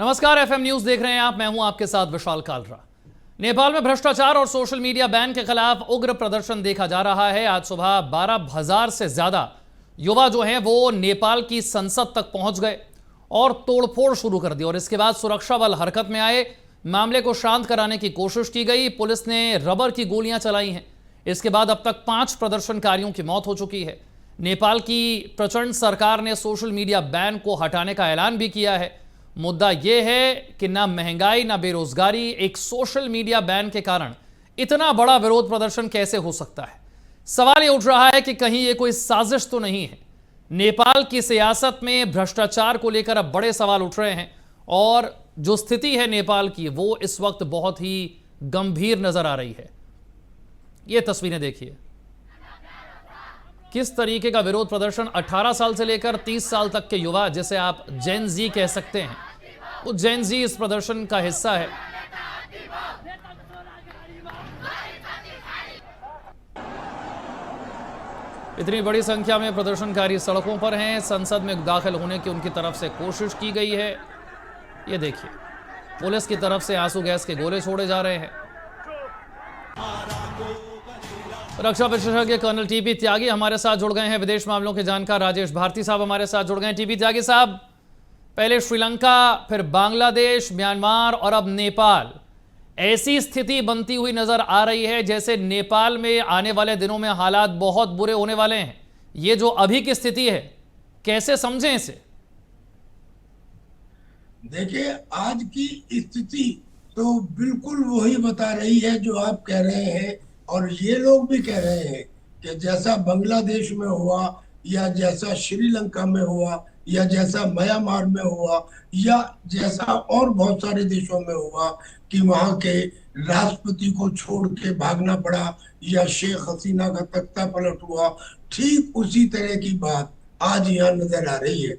नमस्कार, FM news देख रहे हैं आप। मैं हूं आपके साथ विशाल कालरा। नेपाल में भ्रष्टाचार और सोशल मीडिया बैन के खिलाफ उग्र प्रदर्शन देखा जा रहा है। आज सुबह 12,000 से ज्यादा युवा जो हैं वो नेपाल की संसद तक पहुंच गए और तोड़फोड़ शुरू कर दी और इसके बाद सुरक्षा बल हरकत में आए। मामले को शांत कराने की कोशिश की गई। पुलिस ने रबर की गोलियां चलाई हैं। इसके बाद अब तक 5 प्रदर्शनकारियों की मौत हो चुकी है। नेपाल की प्रचंड सरकार ने सोशल मीडिया बैन को हटाने का ऐलान भी किया है। मुद्दा यह है कि ना महंगाई ना बेरोजगारी, एक सोशल मीडिया बैन के कारण इतना बड़ा विरोध प्रदर्शन कैसे हो सकता है। सवाल यह उठ रहा है कि कहीं यह कोई साजिश तो नहीं है। नेपाल की सियासत में भ्रष्टाचार को लेकर अब बड़े सवाल उठ रहे हैं और जो स्थिति है नेपाल की वो इस वक्त बहुत ही गंभीर नजर आ रही है। ये तस्वीरें देखिए, किस तरीके का विरोध प्रदर्शन। 18 साल से लेकर 30 साल तक के युवा, जिसे आप जेन जी कह सकते हैं, वो जेन जी इस प्रदर्शन का हिस्सा है। इतनी बड़ी संख्या में प्रदर्शनकारी सड़कों पर हैं। संसद में दाखिल होने की उनकी तरफ से कोशिश की गई है। ये देखिए, पुलिस की तरफ से आंसू गैस के गोले छोड़े जा रहे हैं। रक्षा विशेषज्ञ कर्नल टीपी त्यागी हमारे साथ जुड़ गए हैं। विदेश मामलों के जानकार राजेश भारती साहब हमारे साथ जुड़ गए हैं। टीपी त्यागी साहब, पहले श्रीलंका, फिर बांग्लादेश, म्यांमार और अब नेपाल, ऐसी स्थिति बनती हुई नजर आ रही है जैसे नेपाल में आने वाले दिनों में हालात बहुत बुरे होने वाले हैं। ये जो अभी की स्थिति है, कैसे समझें इसे? देखिए, आज की स्थिति तो बिल्कुल वही बता रही है जो आप कह रहे हैं और ये लोग भी कह रहे हैं कि जैसा बांग्लादेश में हुआ या जैसा श्रीलंका में हुआ या जैसा म्यांमार में हुआ या जैसा और बहुत सारे देशों में हुआ कि वहां के राष्ट्रपति को छोड़ के भागना पड़ा या शेख हसीना का तख्ता पलट हुआ, ठीक उसी तरह की बात आज यहाँ नजर आ रही है।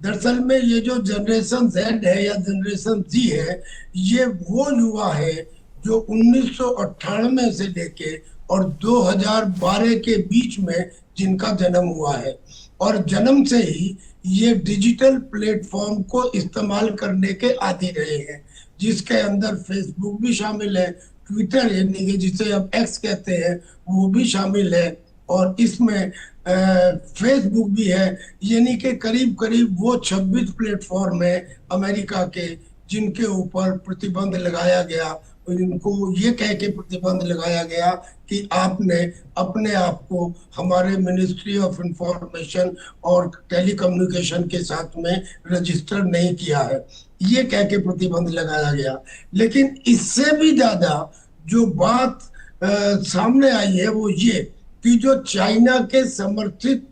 दरअसल में ये जो जनरेशन Z है या जनरेशन Z है, ये वो युवा है जो 1998 से लेके और 2012 के बीच में जिनका जन्म हुआ है और जन्म से ही ये डिजिटल प्लेटफॉर्म को इस्तेमाल करने के आदी रहे हैं, जिसके अंदर फेसबुक भी शामिल है, ट्विटर यानी कि जिसे अब एक्स कहते हैं वो भी शामिल है और इसमें फेसबुक भी है। यानी कि करीब करीब वो 26 प्लेटफॉर्म है अमेरिका के जिनके ऊपर प्रतिबंध लगाया गया। इनको ये कह के प्रतिबंध लगाया गया कि आपने अपने आप को हमारे मिनिस्ट्री ऑफ इंफॉर्मेशन और टेलीकम्युनिकेशन के साथ में रजिस्टर नहीं किया है, ये कह के प्रतिबंध लगाया गया। लेकिन इससे भी ज्यादा जो बात सामने आई है वो ये कि जो चाइना के समर्थित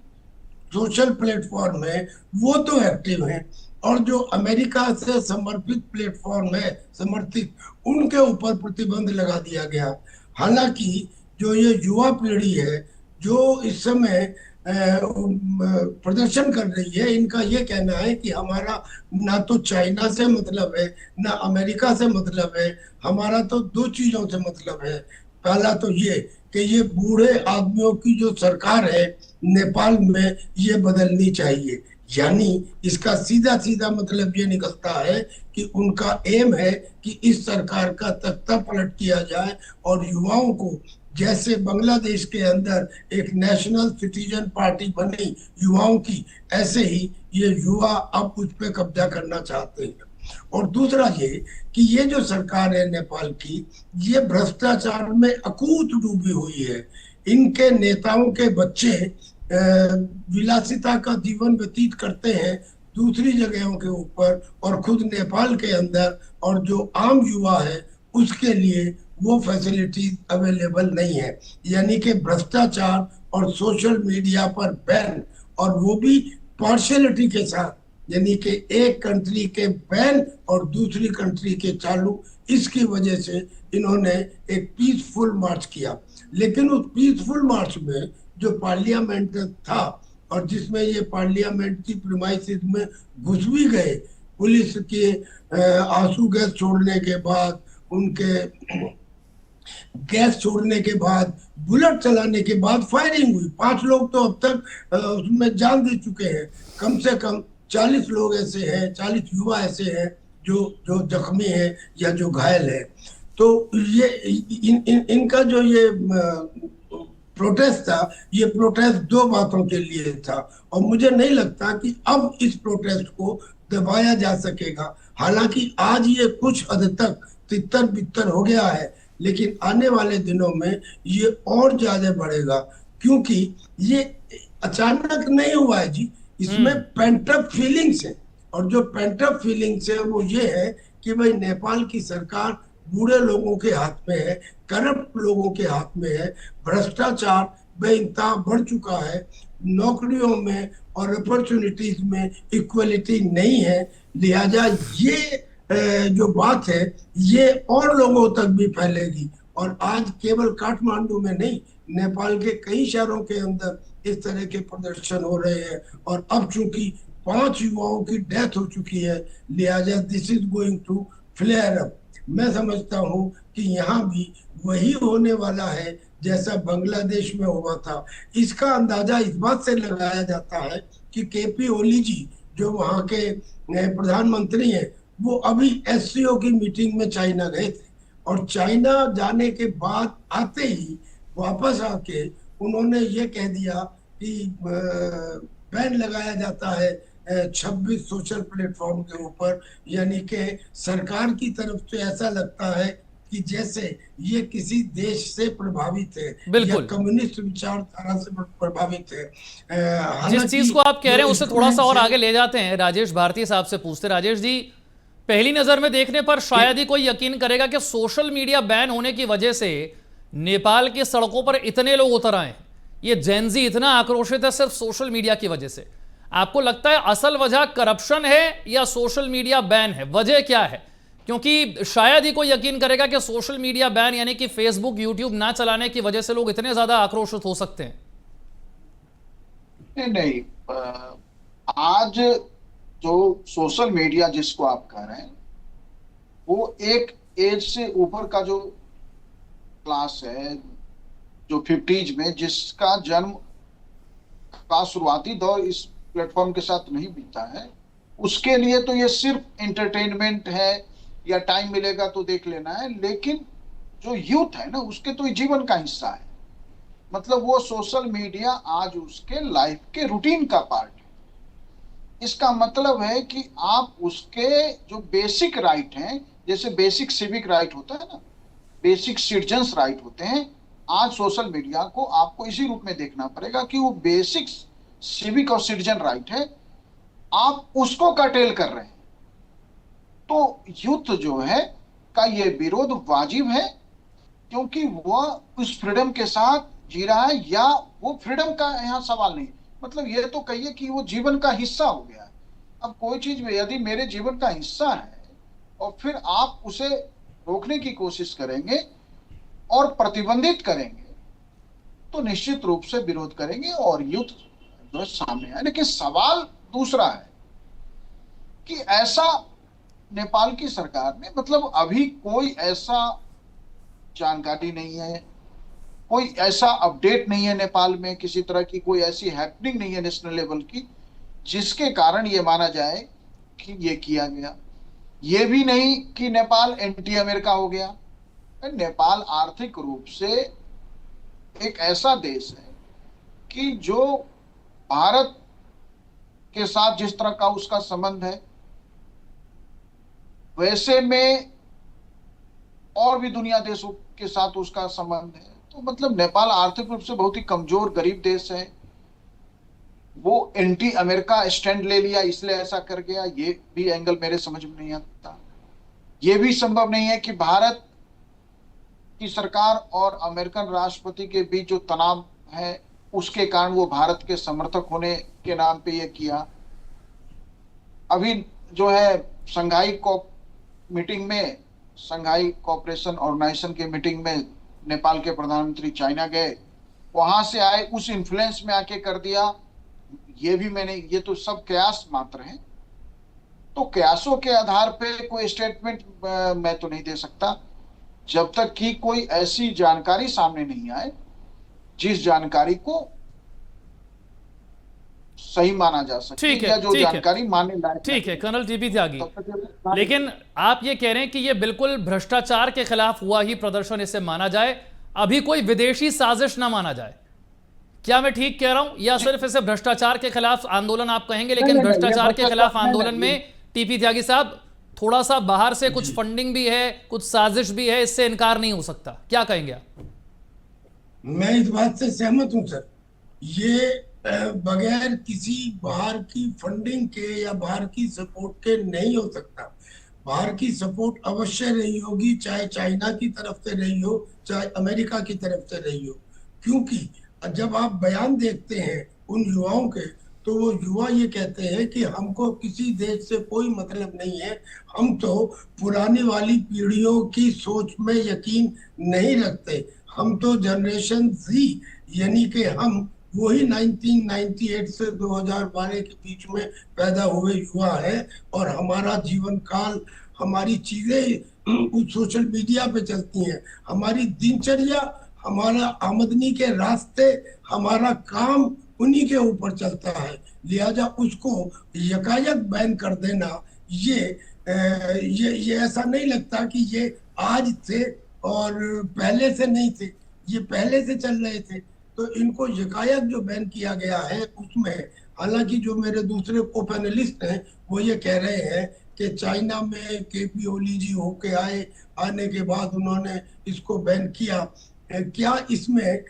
सोशल प्लेटफॉर्म है वो तो एक्टिव है और जो अमेरिका से समर्पित प्लेटफॉर्म है समर्थित, उनके ऊपर प्रतिबंध लगा दिया गया। हालांकि जो ये युवा पीढ़ी है जो इस समय प्रदर्शन कर रही है, इनका ये कहना है कि हमारा ना तो चाइना से मतलब है ना अमेरिका से मतलब है, हमारा तो 2 चीजों से मतलब है। पहला तो ये कि ये बूढ़े आदमियों की जो सरकार है नेपाल में ये बदलनी चाहिए। यानी इसका सीधा सीधा मतलब ये निकलता है कि उनका एम है कि इस सरकार का तख्ता पलट किया जाए और युवाओं को, जैसे बांग्लादेश के अंदर एक नेशनल सिटीजन पार्टी बनी युवाओं की, ऐसे ही ये युवा अब उस पर कब्जा करना चाहते हैं। और दूसरा ये कि ये जो सरकार है नेपाल की, ये भ्रष्टाचार में अकूत डूबी हुई है। इनके नेताओं के बच्चे विलासिता का जीवन व्यतीत करते हैं दूसरी जगहों के ऊपर और खुद नेपाल के अंदर, और जो आम युवा है उसके लिए वो फैसिलिटीज अवेलेबल नहीं है। यानी कि भ्रष्टाचार और सोशल मीडिया पर बैन, और वो भी पार्शियलिटी के साथ, यानी कि एक कंट्री के बैन और दूसरी कंट्री के चालू। इसकी वजह से इन्होंने एक पीसफुल मार्च किया, लेकिन उस पीसफुल मार्च में जो पार्लियामेंट था और जिसमें ये पार्लियामेंट की प्रीमाइसेस में घुस भी गए, पुलिस के आंसू गैस छोड़ने के बाद, उनके गैस छोड़ने के बाद, बुलेट चलाने के बाद फायरिंग हुई। 5 लोग तो अब तक उसमें जान दे चुके हैं। कम से कम 40 लोग ऐसे हैं, 40 युवा ऐसे हैं जो जो जख्मी है या जो घायल है। तो ये इनका जो ये प्रोटेस्ट था, ये प्रोटेस्ट दो बातों के लिए था, और मुझे नहीं लगता कि अब इस प्रोटेस्ट को दबाया जा सकेगा। हालांकि आज ये कुछ हद तक तितर बितर हो गया है, लेकिन आने वाले दिनों में ये और ज्यादा बढ़ेगा, क्योंकि ये अचानक नहीं हुआ है जी। इसमें पेंटअप फीलिंग्स है, और जो पेंटअप फीलिंग्स है वो ये है कि भाई नेपाल की सरकार बूढ़े लोगों के हाथ में है, करप्ट लोगों के हाथ में है, भ्रष्टाचार बेइंतहा बढ़ चुका है, नौकरियों में और अपॉर्चुनिटीज में इक्वलिटी नहीं है। लिहाजा ये जो बात है ये और लोगों तक भी फैलेगी, और आज केवल काठमांडू में नहीं, नेपाल के कई शहरों के अंदर इस तरह के प्रदर्शन हो रहे हैं। और अब चूंकि 5 युवाओं की डेथ हो चुकी है, लिहाजा this is going to flare up. मैं समझता हूं कि यहाँ भी वही होने वाला है जैसा बांग्लादेश में हुआ था। इसका अंदाजा इस बात से लगाया जाता है कि केपी ओली जी जो वहाँ के प्रधानमंत्री हैं, वो अभी एससीओ की मीटिंग में चाइना गए थे, और चाइना जाने के बाद आते ही वापस आके उन्होंने ये कह दिया कि बैन लगाया जाता है 26 सोशल प्लेटफॉर्म के ऊपर। यानी कि सरकार की तरफ से ऐसा लगता है कि जैसे ये किसी देश से प्रभावित है या कम्युनिस्ट विचारधारा से प्रभावित है। जिस चीज को आप कह रहे हैं उससे थोड़ा सा और आगे ले जाते हैं, राजेश भारती साहब से पूछते। राजेश जी, पहली नजर में देखने पर शायद ही कोई यकीन करेगा कि सोशल मीडिया बैन होने की वजह से नेपाल की सड़कों पर इतने लोग उतर आए, ये जेनजी इतना आक्रोशित है सिर्फ सोशल मीडिया की वजह से। आपको लगता है असल वजह करप्शन है या सोशल मीडिया बैन है? वजह क्या है? क्योंकि शायद ही कोई यकीन करेगा कि सोशल मीडिया बैन यानी कि फेसबुक यूट्यूब ना चलाने की वजह से लोग इतने ज्यादा आक्रोशित हो सकते हैं। नहीं, आज जो सोशल मीडिया जिसको आप कह रहे हैं, वो एक एज से ऊपर का जो क्लास है, जो 50s में, जिसका जन्म का शुरुआती दौर इस प्लेटफॉर्म के साथ नहीं बीता है, उसके लिए तो ये सिर्फ एंटरटेनमेंट है, या टाइम मिलेगा तो देख लेना है। लेकिन जो यूथ है ना, उसके तो जीवन का हिस्सा है। मतलब वो सोशल मीडिया आज उसके लाइफ के रूटीन का पार्ट है। इसका मतलब है कि आप उसके जो बेसिक राइट हैं, जैसे बेसिक सिविक राइट होता है ना, बेसिक सिटीजन्स राइट होते हैं, आज सोशल मीडिया को आपको इसी रूप में देखना पड़ेगा कि वो बेसिक सिविक और सिटीजन राइट है, आप उसको कर्टेल कर रहे हैं। तो यूथ जो है का ये विरोध वाजिब है, क्योंकि वह उस फ्रीडम के साथ जी रहा है, या वो फ्रीडम का यहाँ सवाल नहीं, मतलब ये तो कहिए कि वो जीवन का हिस्सा हो गया है। अब कोई चीज यदि मेरे जीवन का हिस्सा है और फिर आप उसे रोकने की कोशिश करेंगे और प्रतिबंधित करेंगे, तो निश्चित रूप से विरोध करेंगे और युद्ध जो सामने आए। लेकिन सवाल दूसरा है कि ऐसा नेपाल की सरकार ने, मतलब अभी कोई ऐसा जानकारी नहीं है, कोई ऐसा अपडेट नहीं है नेपाल में, किसी तरह की कोई ऐसी हैपनिंग नहीं है नेशनल लेवल की जिसके कारण ये माना जाए कि ये किया गया। ये भी नहीं कि नेपाल एंटी अमेरिका हो गया। नेपाल आर्थिक रूप से एक ऐसा देश है कि जो भारत के साथ जिस तरह का उसका संबंध है, वैसे में और भी दुनिया देशों के साथ उसका संबंध है। तो मतलब नेपाल आर्थिक रूप से बहुत ही कमजोर गरीब देश है। वो एंटी अमेरिका स्टैंड ले लिया इसलिए ऐसा कर गया, ये भी एंगल मेरे समझ में नहीं आता। ये भी संभव नहीं है कि भारत की सरकार और अमेरिकन राष्ट्रपति के बीच जो तनाव है उसके कारण वो भारत के समर्थक होने के नाम पे ये किया। अभी जो है शंघाई मीटिंग में, शंघाई कोऑपरेशन ऑर्गेनाइजेशन के मीटिंग में नेपाल के प्रधानमंत्री चाइना गए, वहां से आए, उस इन्फ्लुएंस में आके कर दिया। ये भी मैंने, ये तो सब कयास मात्र हैं। तो कयासों के आधार पे कोई स्टेटमेंट मैं तो नहीं दे सकता जब तक कि कोई ऐसी जानकारी सामने नहीं आए जिस जानकारी को सही माना जा सके ठीक है, या जो ठीक है, जानकारी मानने लायक ठीक है नहीं, कर्नल टीपी त्यागी। तब तक ये- लेकिन आप ये कह रहे हैं कि ये बिल्कुल भ्रष्टाचार के खिलाफ हुआ ही प्रदर्शन इसे माना जाए, अभी कोई विदेशी साजिश ना माना जाए। क्या मैं ठीक कह रहा हूं, या सिर्फ इसे भ्रष्टाचार के खिलाफ आंदोलन आप कहेंगे, नहीं, लेकिन नहीं, नहीं, ये भ्रष्टाचार के खिलाफ नहीं, आंदोलन नहीं, में टीपी त्यागी साहब थोड़ा सा बाहर से कुछ फंडिंग भी है, कुछ साजिश भी है, इससे इनकार नहीं हो सकता। क्या कहेंगे आप? मैं इस बात से सहमत हूं सर। ये बगैर किसी बाहर की फंडिंग के या बाहर की सपोर्ट के नहीं हो सकता। बाहर की सपोर्ट अवश्य रही होगी, चाहे चाइना की तरफ से रही हो, चाहे अमेरिका की तरफ से रही हो। क्योंकि जब आप बयान देखते हैं उन युवाओं के, तो वो युवा ये कहते हैं कि हमको किसी देश से कोई मतलब नहीं है, हम तो पुरानी वाली पीढ़ियों की सोच में यकीन नहीं रखते, हम तो जनरेशन जी यानी कि हम वही 1998 से 2012 के बीच में पैदा हुए युवा हैं, और हमारा जीवन काल, हमारी चीजें उस सोशल मीडिया पे चलती हैं, हमारी दिनचर्या, हमारा आमदनी के रास्ते, हमारा काम उन्हीं के ऊपर चलता है। लिहाजा उसको यकायक बैन कर देना, ये ऐसा नहीं लगता कि ये आज थे और पहले से नहीं थे, ये पहले से चल रहे थे। तो इनको यकायक जो बैन किया गया है उसमें, हालांकि जो मेरे दूसरे को पैनलिस्ट हैं वो ये कह रहे हैं कि चाइना में केपी ओली जी होके आने के बाद उन्होंने इसको बैन किया। क्या इसमें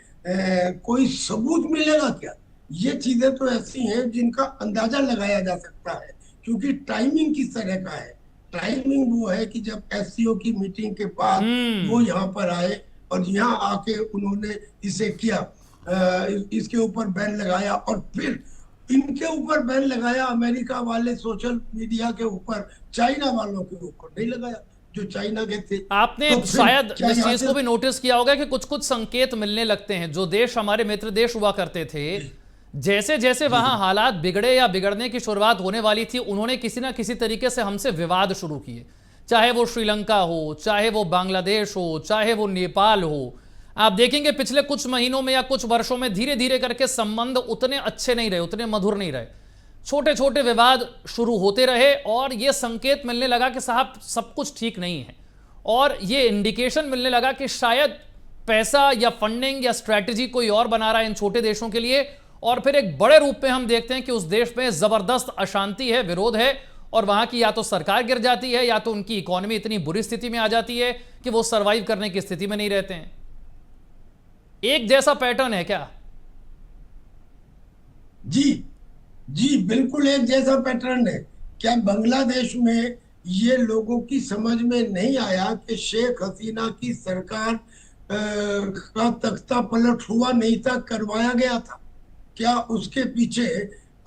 कोई सबूत मिलेगा क्या? ये चीजें तो ऐसी हैं जिनका अंदाजा लगाया जा सकता है, क्योंकि टाइमिंग किस तरह का है। टाइमिंग वो है कि जब एससीओ की मीटिंग के बाद वो यहाँ पर आए और यहाँ आके उन्होंने इसे किया, इसके ऊपर बैन लगाया, और फिर इनके ऊपर बैन लगाया अमेरिका वाले सोशल मीडिया के ऊपर, चाइना वालों के ऊपर नहीं लगाया जो चाइना के थे। आपने तो शायद क्या इस यहाँ चीज से को भी नोटिस किया होगा कि कुछ कुछ संकेत मिलने लगते हैं। जो देश हमारे मित्र देश हुआ करते थे, जैसे जैसे वहां हालात बिगड़े या बिगड़ने की शुरुआत होने वाली थी, उन्होंने किसी ना किसी तरीके से हमसे विवाद शुरू किए, चाहे वो श्रीलंका हो, चाहे वो बांग्लादेश हो, चाहे वो नेपाल हो। आप देखेंगे पिछले कुछ महीनों में या कुछ वर्षों में धीरे धीरे करके संबंध उतने अच्छे नहीं रहे, उतने मधुर नहीं रहे, छोटे छोटे विवाद शुरू होते रहे, और ये संकेत मिलने लगा कि साहब सब कुछ ठीक नहीं है, और ये इंडिकेशन मिलने लगा कि शायद पैसा या फंडिंग या स्ट्रैटेजी कोई और बना रहा है इन छोटे देशों के लिए। और फिर एक बड़े रूप में हम देखते हैं कि उस देश में जबरदस्त अशांति है, विरोध है, और वहां की या तो सरकार गिर जाती है या तो उनकी इकोनॉमी इतनी बुरी स्थिति में आ जाती है कि वो सरवाइव करने की स्थिति में नहीं रहते हैं। एक जैसा पैटर्न है क्या? जी जी, बिल्कुल एक जैसा पैटर्न है। क्या बांग्लादेश में ये लोगों की समझ में नहीं आया कि शेख हसीना की सरकार का तख्ता पलट हुआ नहीं था, करवाया गया था? क्या उसके पीछे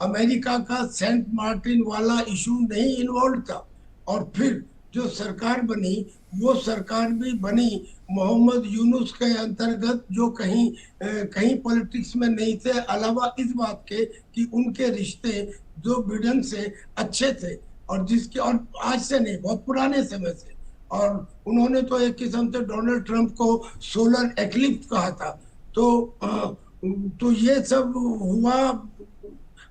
अमेरिका का सेंट मार्टिन वाला इशू नहीं इन्वॉल्व था? और फिर जो सरकार बनी, वो सरकार भी बनी मोहम्मद यूनुस के अंतर्गत, जो कहीं पॉलिटिक्स में नहीं थे, अलावा इस बात के कि उनके रिश्ते जो बिडेन से अच्छे थे, और जिसके, और आज से नहीं, बहुत पुराने समय से। और उन्होंने तो एक किस्म से डोनाल्ड ट्रंप को सोलर एक्लिप्स कहा था। तो ये सब हुआ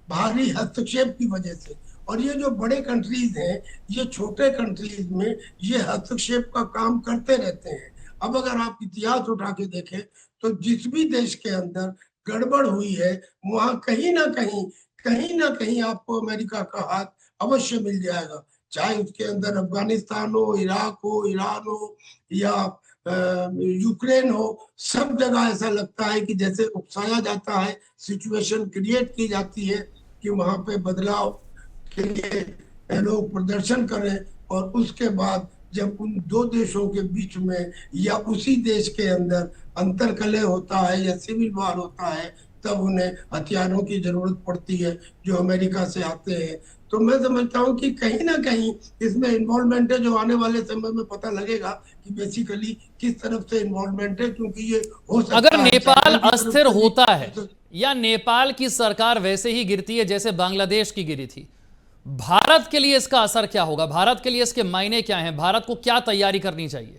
भारी हस्तक्षेप की वजह से। और ये जो बड़े कंट्रीज हैं, ये छोटे कंट्रीज में ये हस्तक्षेप का काम करते रहते हैं। अब अगर आप इतिहास उठा के देखें तो जिस भी देश के अंदर गड़बड़ हुई है, वहां कहीं ना कहीं आपको अमेरिका का हाथ अवश्य मिल जाएगा, चाहे उसके अंदर अफगानिस्तान हो, इराक हो, ईरान हो, या यूक्रेन हो। सब जगह ऐसा लगता है कि जैसे उकसाया जाता है, सिचुएशन क्रिएट की जाती है कि वहां पे बदलाव के लिए लोग प्रदर्शन करें, और उसके बाद जब उन दो देशों के बीच में या उसी देश के अंदर अंतरकलह होता है या सिविल वार होता है, तब उन्हें हथियारों की जरूरत पड़ती है जो अमेरिका से आते हैं। तो मैं समझता हूँ कि कहीं ना कहीं इसमें इन्वॉल्वमेंट है, जो आने वाले समय में पता लगेगा कि बेसिकली किस तरफ से इन्वॉल्वमेंट है। क्योंकि ये हो सकता अगर है नेपाल चाइना की तरफ अस्थिर से भी, होता है या नेपाल की सरकार वैसे ही गिरती है जैसे बांग्लादेश की गिरी थी, भारत के लिए इसका असर क्या होगा? भारत के लिए इसके मायने क्या हैं? भारत को क्या तैयारी करनी चाहिए?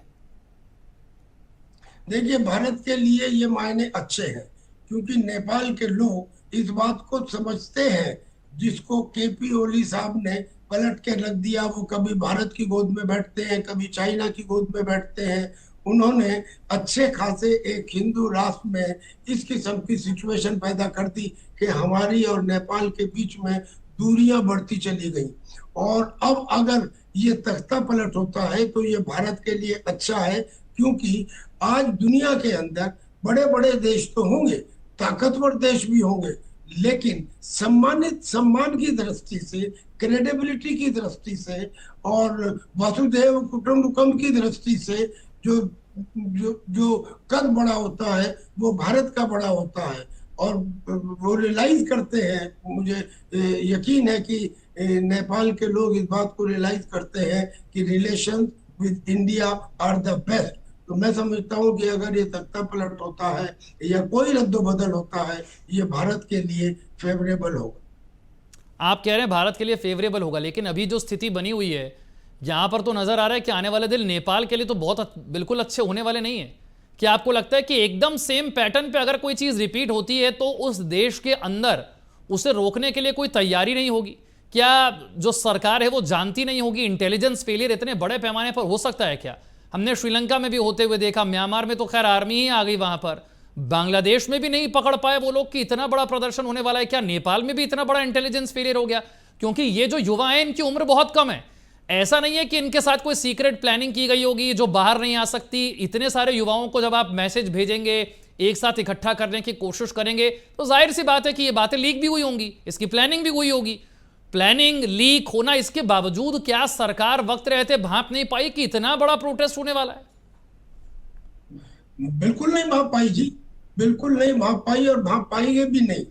देखिए, भारत के लिए ये मायने अच्छे हैं, क्योंकि नेपाल के लोग इस बात को समझते हैं, जिसको केपी ओली साहब ने पलट के रख दिया, वो कभी भारत की गोद में बैठते हैं, कभी चाइना की गोद में बैठते हैं। उन्होंने अच्छे खासे एक हिंदू राष्ट्र में इस किस्म की सिचुएशन पैदा कर दी कि हमारी और नेपाल के बीच में दूरियां बढ़ती चली गई। और अब अगर ये तख्ता पलट होता है तो ये भारत के लिए अच्छा है, क्योंकि आज दुनिया के अंदर बड़े बड़े देश तो होंगे, ताकतवर देश भी होंगे, लेकिन सम्मान की दृष्टि से, क्रेडिबिलिटी की दृष्टि से और वसुधैव कुटुंबकम की दृष्टि से जो जो जो कद बड़ा होता है वो भारत का बड़ा होता है। और वो रियलाइज करते हैं, मुझे यकीन है कि नेपाल के लोग इस बात को रियलाइज करते हैं कि relation with India are the best. तो मैं समझता हूँ कि अगर ये तख्ता पलट होता है या कोई रद्दोबदल होता है, ये भारत के लिए फेवरेबल होगा। आप कह रहे हैं भारत के लिए फेवरेबल होगा, लेकिन अभी जो स्थिति बनी हुई है यहां पर तो नजर आ रहा है कि आने वाले दिन नेपाल के लिए तो बहुत बिल्कुल अच्छे होने वाले नहीं है। क्या आपको लगता है कि एकदम सेम पैटर्न पे अगर कोई चीज रिपीट होती है तो उस देश के अंदर उसे रोकने के लिए कोई तैयारी नहीं होगी? क्या जो सरकार है वो जानती नहीं होगी? इंटेलिजेंस फेलियर इतने बड़े पैमाने पर हो सकता है क्या? हमने श्रीलंका में भी होते हुए देखा, म्यांमार में तो खैर आर्मी ही आ गई वहां पर, बांग्लादेश में भी नहीं पकड़ पाए वो लोग कि इतना बड़ा प्रदर्शन होने वाला है। क्या नेपाल में भी इतना बड़ा इंटेलिजेंस फेलियर हो गया? क्योंकि ये जो युवा हैं इनकी उम्र बहुत कम है। ऐसा नहीं है कि इनके साथ कोई सीक्रेट प्लानिंग की गई होगी जो बाहर नहीं आ सकती। इतने सारे युवाओं को जब आप मैसेज भेजेंगे, एक साथ इकट्ठा करने की कोशिश करेंगे, तो जाहिर सी बात है कि ये बातें लीक भी हुई होंगी, इसकी प्लानिंग भी हुई होगी। प्लानिंग लीक होना इसके बावजूद क्या सरकार वक्त रहते भांप नहीं पाई कि इतना बड़ा प्रोटेस्ट होने वाला है? बिल्कुल नहीं भाप पाई जी, बिल्कुल नहीं भाप पाई और भाप पाएंगे भी नहीं।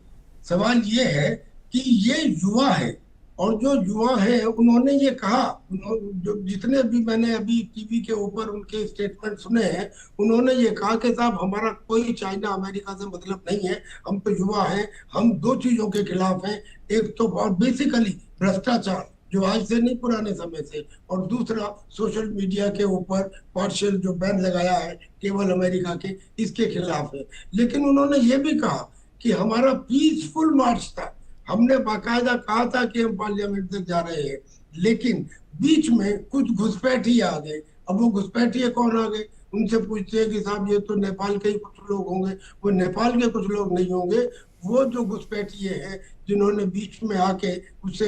सवाल ये है कि ये युवा है, और जो युवा है उन्होंने ये कहा, जो जितने भी मैंने अभी टीवी के ऊपर उनके स्टेटमेंट सुने हैं, उन्होंने ये कहा कि साहब हमारा कोई चाइना अमेरिका से मतलब नहीं है, हम तो युवा हैं, हम दो चीजों के खिलाफ हैं। एक तो बहुत बेसिकली भ्रष्टाचार, जो आज से नहीं पुराने समय से, और दूसरा सोशल मीडिया के ऊपर पार्शियल जो बैन लगाया है केवल अमेरिका के, इसके खिलाफ है। लेकिन उन्होंने ये भी कहा कि हमारा पीसफुल मार्च था, हमने बाकायदा कहा था कि हम पार्लियामेंट तक जा रहे हैं, लेकिन बीच में कुछ घुसपैठी आ गए। अब वो घुसपैठी कौन आ गए? उनसे पूछते हैं कि साहब ये तो नेपाल के ही कुछ लोग होंगे। वो नेपाल के कुछ लोग नहीं होंगे, वो जो घुसपैठी हैं जिन्होंने बीच में आके उसे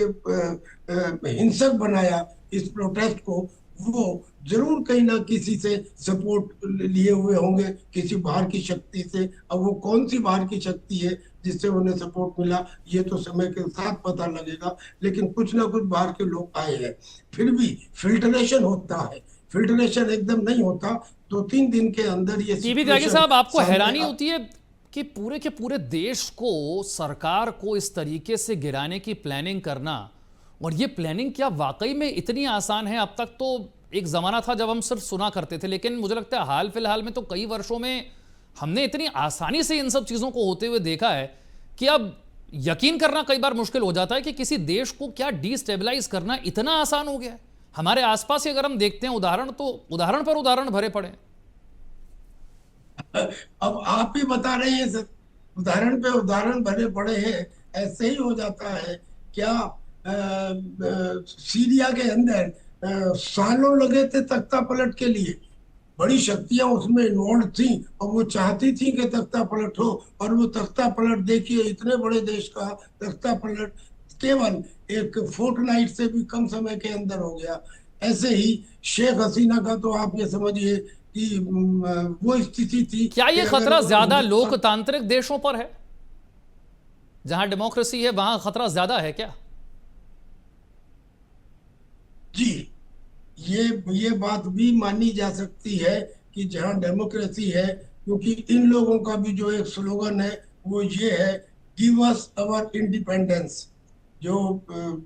हिंसक बनाया इस प्रोटेस्ट को, वो जरूर कहीं ना किसी से सपोर्ट लिए हुए होंगे, किसी बाहर की शक्ति से। अब वो कौन सी बाहर की शक्ति है जिससे उन्हें सपोर्ट मिला, ये तो समय के साथ पता लगेगा, लेकिन कुछ ना कुछ बाहर के लोग आए हैं। फिर भी फिल्ट्रेशन होता है, फिल्ट्रेशन एकदम नहीं होता। 2-3 दिन के अंदर ये टीबी त्यागी साहब, आपको हैरानी होती है कि पूरे के पूरे देश को, सरकार को इस तरीके से गिराने की प्लानिंग करना, और ये प्लानिंग क्या वाकई में इतनी आसान है? अब तक तो एक जमाना था जब हम सिर्फ सुना करते थे, लेकिन मुझे लगता है हाल फिलहाल में तो कई वर्षों में हमने इतनी आसानी से इन सब चीजों को होते हुए देखा है कि अब यकीन करना कई बार मुश्किल हो जाता है कि किसी देश को क्या डिस्टेबलाइज करना इतना आसान हो गया है। हमारे आसपास ही अगर हम देखते हैं उदाहरण, तो उदाहरण पर उदाहरण भरे पड़े। अब आप ही बता रहे हैं सर, उदाहरण पे उदाहरण भरे पड़े हैं। ऐसे ही हो जाता है क्या? सीरिया के अंदर सालों लगे थे तख्ता पलट के लिए, बड़ी शक्तियां उसमें इन्वॉल्व थी और वो चाहती थी कि तख्ता पलट हो, और वो तख्ता पलट देखिए, इतने बड़े देश का तख्ता पलट केवल एक फोर्टनाइट से भी कम समय के अंदर हो गया। ऐसे ही शेख हसीना का तो आप ये समझिए कि वो स्थिति थी। क्या ये खतरा ज्यादा लोकतांत्रिक देशों पर है, जहां डेमोक्रेसी है वहां खतरा ज्यादा है क्या? जी, ये बात भी मानी जा सकती है कि जहां डेमोक्रेसी है, क्योंकि इन लोगों का भी जो एक स्लोगन है वो ये है, गिव अस आवर इंडिपेंडेंस। जो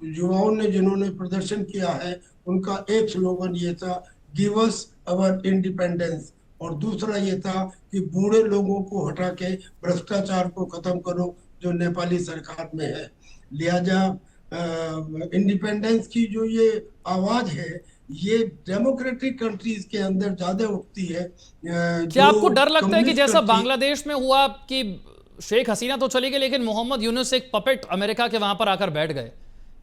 युवाओं ने जिन्होंने प्रदर्शन किया है उनका एक स्लोगन ये था, गिव अस आवर इंडिपेंडेंस, और दूसरा ये था कि बूढ़े लोगों को हटा के भ्रष्टाचार को खत्म करो जो नेपाली सरकार में है। लिहाजा इंडिपेंडेंस की जो ये आवाज है, ये डेमोक्रेटिक कंट्रीज के अंदर ज्यादा उठती है। क्या आपको डर लगता है कि जैसा बांग्लादेश में हुआ कि शेख हसीना तो चली गई, लेकिन मोहम्मद यूनुस एक पपेट अमेरिका के वहां पर आकर बैठ गए।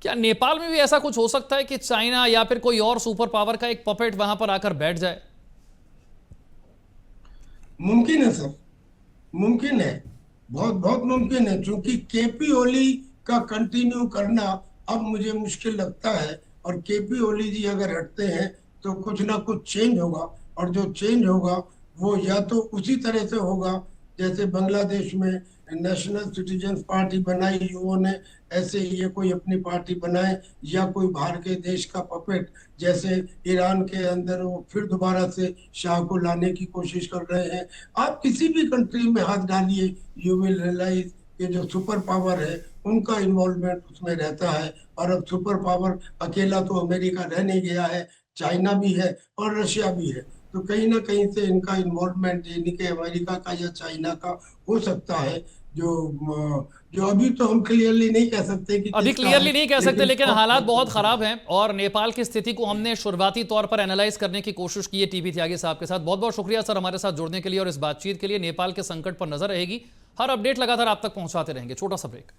क्या नेपाल में भी ऐसा कुछ हो सकता है कि चाइना या फिर कोई और सुपर पावर का एक पपेट वहां पर आकर बैठ जाए? मुमकिन है सर, मुमकिन है, बहुत बहुत मुमकिन है, क्योंकि केपी ओली का कंटिन्यू करना अब मुझे मुश्किल लगता है। और केपी ओली जी अगर हटते हैं तो कुछ ना कुछ चेंज होगा, और जो चेंज होगा वो या तो उसी तरह से होगा जैसे बांग्लादेश में नेशनल सिटीजन पार्टी बनाई युवाओं ने, ऐसे ये कोई अपनी पार्टी बनाए, या कोई बाहर के देश का पपेट जैसे ईरान के अंदर वो फिर दोबारा से शाह को लाने की कोशिश कर रहे हैं। आप किसी भी कंट्री में हाथ डालिए, यू विल रियलाइज कि जो सुपर पावर है उनका इन्वॉल्वमेंट उसमें रहता है। और अब सुपर पावर अकेला तो अमेरिका रह नहीं गया है, चाइना भी है और रशिया भी है। तो कहीं ना कहीं से इनका इन्वॉल्वमेंट यानी कि अमेरिका का या चाइना का हो सकता है, जो अभी तो हम क्लियरली नहीं कह सकते कि अभी किसका क्लियरली है, नहीं कह सकते, लेकिन सब हालात बहुत सकता है। खराब हैं और नेपाल की स्थिति को हमने शुरुआती तौर पर एनालाइज करने की कोशिश की है टीबी त्यागी साहब के साथ। बहुत बहुत शुक्रिया सर हमारे साथ जुड़ने के लिए और इस बातचीत के लिए। नेपाल के संकट पर नजर रहेगी, हर अपडेट लगातार आप तक पहुंचाते रहेंगे। छोटा सा ब्रेक।